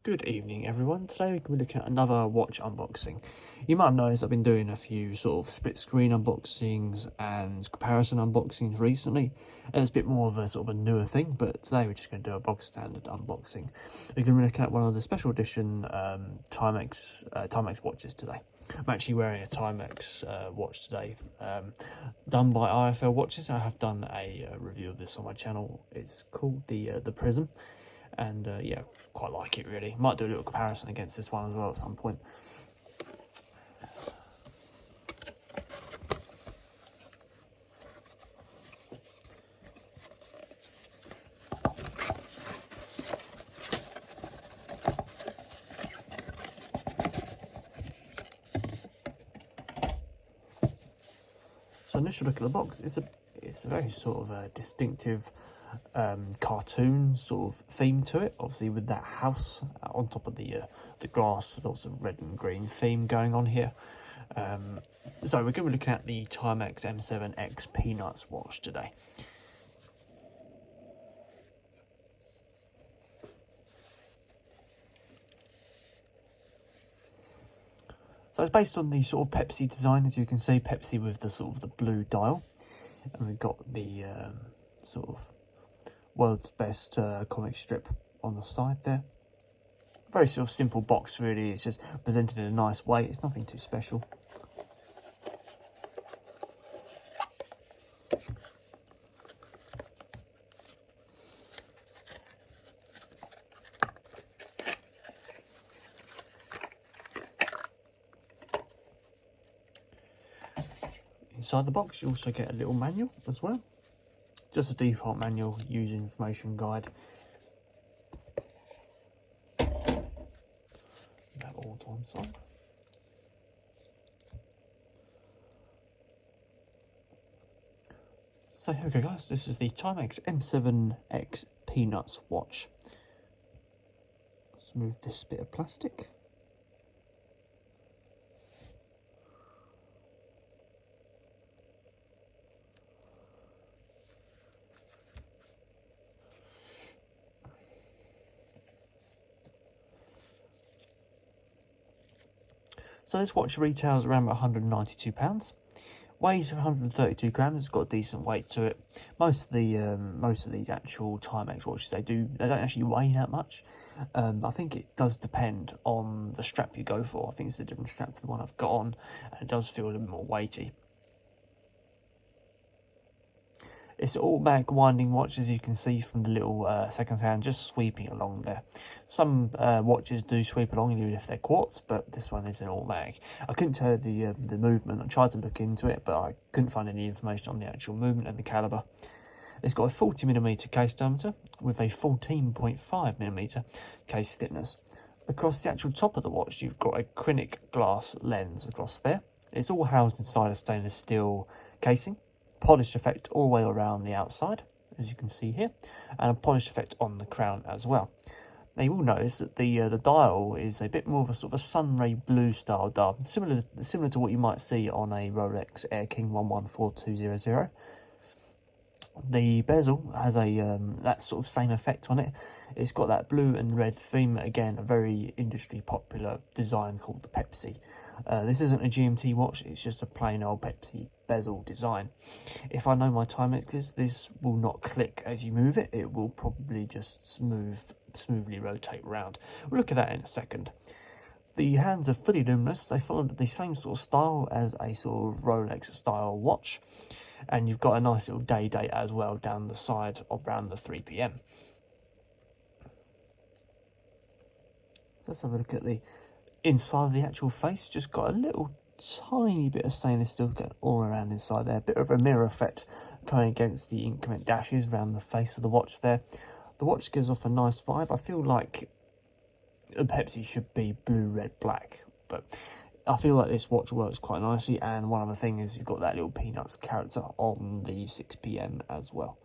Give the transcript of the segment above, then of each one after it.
Good evening everyone. Today we're going to be looking at another watch unboxing. You might have noticed I've been doing a few sort of split screen unboxings and comparison unboxings recently, and it's a bit more of a sort of a newer thing, but today we're just going to do a bog standard unboxing. We're going to be looking at one of the special edition Timex watches today. I'm actually wearing a Timex watch today, done by IFL Watches. I have done a review of this on my channel. It's called the Prism. And yeah, quite like it really. Might do a little comparison against this one as well at some point. So initial look at the box. It's a very sort of a distinctive cartoon sort of theme to it, obviously with that house on top of the glass, lots of red and green theme going on here. So we're going to be looking at the Timex M7X Peanuts watch today. So it's based on the sort of Pepsi design, as you can see, Pepsi with the sort of the blue dial, and we've got the sort of world's best comic strip on the side there. Very sort of simple box really. It's just presented in a nice way. It's nothing too special. Inside the box you also get a little manual as well. Just a default manual, use information guide. That all to one side. So here we go guys, this is the Timex M7X Peanuts watch. Let's move this bit of plastic. So this watch retails around about £192. Weighs 132 grams. It's got a decent weight to it. Most of these actual Timex watches they don't actually weigh that much. I think it does depend on the strap you go for. I think it's a different strap to the one I've got on, and it does feel a little bit more weighty. It's an automatic winding watch, as you can see from the little second hand just sweeping along there. Some watches do sweep along even if they're quartz, but this one is an automatic. I couldn't tell the movement. I tried to look into it, but I couldn't find any information on the actual movement and the caliber. It's got a 40mm case diameter with a 14.5mm case thickness. Across the actual top of the watch, you've got a acrylic glass lens across there. It's all housed inside a stainless steel casing. Polish effect all the way around the outside, as you can see here, and a polish effect on the crown as well. Now you will notice that the dial is a bit more of a sort of a sunray blue style dial, similar to what you might see on a Rolex Air King 114200. The bezel has a that sort of same effect on it. It's got that blue and red theme, again a very industry popular design called the Pepsi. This isn't a GMT watch, it's just a plain old Pepsi bezel design. If I know my Timexes, this will not click as you move it. It will probably just smoothly rotate around. We'll look at that in a second. The hands are fully luminous. They follow the same sort of style as a sort of Rolex style watch. And you've got a nice little day date as well down the side around the 3 PM. Let's have a look at the inside of the actual face. Just got a little tiny bit of stainless steel going all around inside there. A bit of a mirror effect coming against the increment dashes around the face of the watch there. The watch gives off a nice vibe. I feel like a Pepsi should be blue, red, black, but I feel like this watch works quite nicely. And one other thing is you've got that little Peanuts character on the 6 PM as well.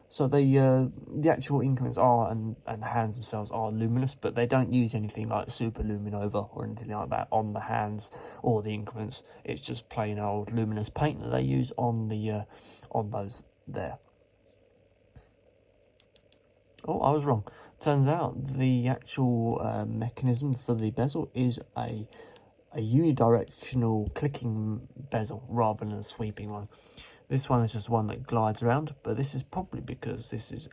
So the actual increments are, and the hands themselves are luminous, but they don't use anything like super luminova or anything like that on the hands or the increments. It's just plain old luminous paint that they use on the on those there. Oh, I was wrong. Turns out the actual mechanism for the bezel is a unidirectional clicking bezel rather than a sweeping one. This one is just one that glides around, but this is probably because this is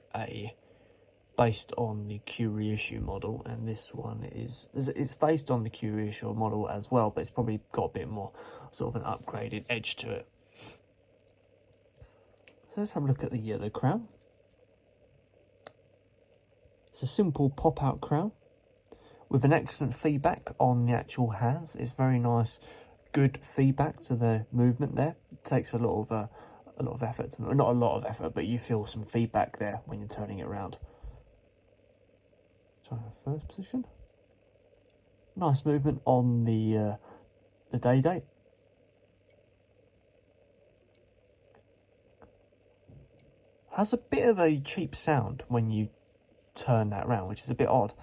based on the Q reissue model, and this one it's based on the Q reissue model as well, but it's probably got a bit more sort of an upgraded edge to it. So let's have a look at the crown. It's a simple pop-out crown with an excellent feedback on the actual hands. It's very nice, good feedback to the movement there. It takes a lot of effort, not a lot of effort, but you feel some feedback there when you're turning it around. Try first position. Nice movement on the day date. Has a bit of a cheap sound when you turn that around, which is a bit odd.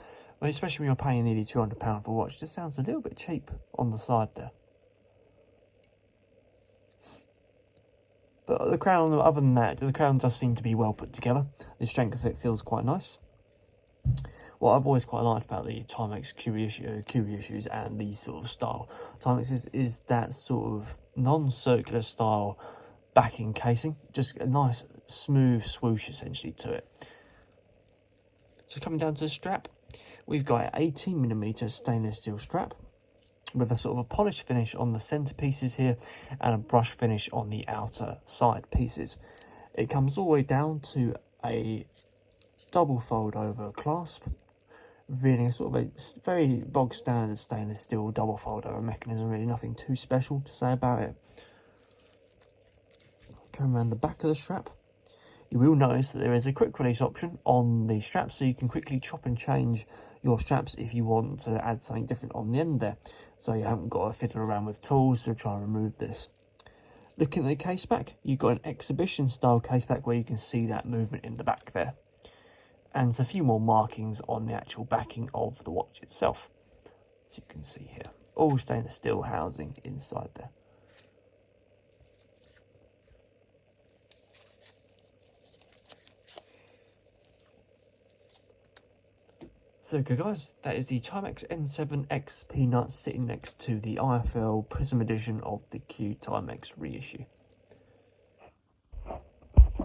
I mean, especially when you're paying nearly £200 for a watch, it just sounds a little bit cheap on the side there. But the crown, other than that, the crown does seem to be well put together. The strength of it feels quite nice. What I've always quite liked about the Timex Q reissues and these sort of style Timex is that sort of non-circular style backing casing. Just a nice smooth swoosh essentially to it. So coming down to the strap, we've got an 18mm stainless steel strap with a sort of a polished finish on the centre pieces here and a brush finish on the outer side pieces. It comes all the way down to a double fold over clasp, revealing a sort of a very bog standard stainless steel double fold over mechanism. Really nothing too special to say about it. Going around the back of the strap, you will notice that there is a quick release option on the straps, so you can quickly chop and change your straps if you want to add something different on the end there, so you haven't got to fiddle around with tools to try and remove this. Looking at the case back, you've got an exhibition style case back where you can see that movement in the back there, and a few more markings on the actual backing of the watch itself, as you can see here. All stainless steel housing inside there. So okay guys, that is the Timex M7X Peanut sitting next to the IFL Prism edition of the Q Timex reissue.